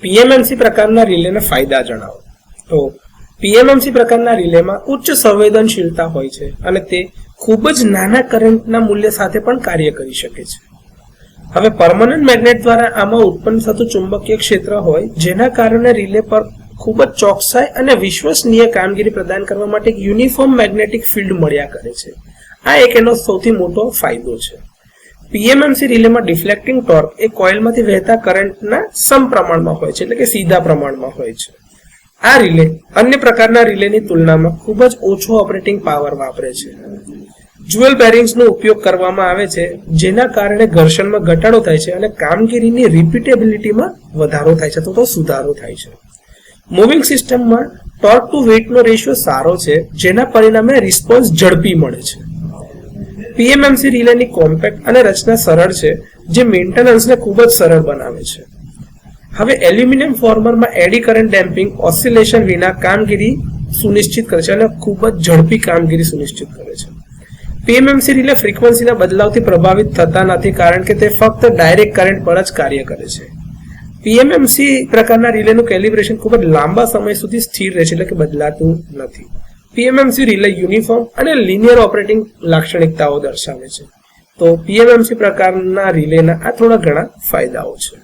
પીએમએમસી પ્રકારના રિલેના ફાયદા જણાવો. તો પીએમએમસી પ્રકારના રિલેમાં ઉચ્ચ સંવેદનશીલતા હોય છે અને તે ખૂબ જ નાના કરંટના મૂલ્ય સાથે પણ કાર્ય કરી શકે છે. હવે પરમનન્ટ મેગ્નેટ દ્વારા આમાં ઉત્પન્ન થતું ચુંબકીય ક્ષેત્ર હોય જેના કારણે રિલે પર ખૂબ જ ચોકસાઈ અને વિશ્વસનીય કામગીરી પ્રદાન કરવા માટે એક યુનિફોર્મ મેગ્નેટિક ફિલ્ડ મળ્યા કરે છે. આ એક એનો સૌથી મોટો ફાયદો છે. પીએમએમસી રિલેમાં ડિફ્લેક્ટિંગ ટોર્ક એ કોઇલમાંથી વહેતા કરંટના સમપ્રમાણમાં હોય છે, એટલે કે સીધા પ્રમાણમાં હોય છે. આ રિલે અન્ય પ્રકારના રિલેની તુલનામાં ખૂબ જ ઓછો ઓપરેટિંગ પાવર વાપરે છે. જ્યુઅલ બેરિંગ્સનો ઉપયોગ કરવામાં આવે છે જેના કારણે ઘર્ષણમાં ઘટાડો થાય છે અને કામગીરીની રિપીટેબિલિટીમાં વધારો થાય છે, તો સુધારો થાય છે. મૂવિંગ સિસ્ટમમાં ટોર્ક ટુ વેઇટનો રેશિયો સારો છે જેના પરિણામે રિસ્પોન્સ ઝડપી મળે છે. પીએમએમસી રિલેની કોમ્પેક્ટ અને રચના સરળ છે જે મેન્ટેનન્સને ખૂબ જ સરળ બનાવે છે. હવે એલ્યુમિનિયમ ફોર્મરમાં એડી કરંટ ડેમ્પિંગ ઓસિલેશન વિના કામગીરી સુનિશ્ચિત કરે છે અને ખૂબ જ ઝડપી કામગીરી સુનિશ્ચિત કરે છે. પીએમએમસી રિલે ફ્રીક્વન્સીના બદલાવથી પ્રભાવિત થતા નથી કારણ કે તે ફક્ત ડાયરેક્ટ કરંટ પર જ કાર્ય કરે છે. પીએમએમસી પ્રકારના રિલેનું કેલિબ્રેશન ખૂબ જ લાંબા સમય સુધી સ્થિર રહે છે, એટલે કે બદલાતું નથી. પીએમએમસી રિલે યુનિફોર્મ અને લિનિયર ઓપરેટિંગ લાક્ષણિકતાઓ દર્શાવે છે. તો પીએમએમસી પ્રકારના રિલેના આ થોડા ઘણા ફાયદાઓ છે.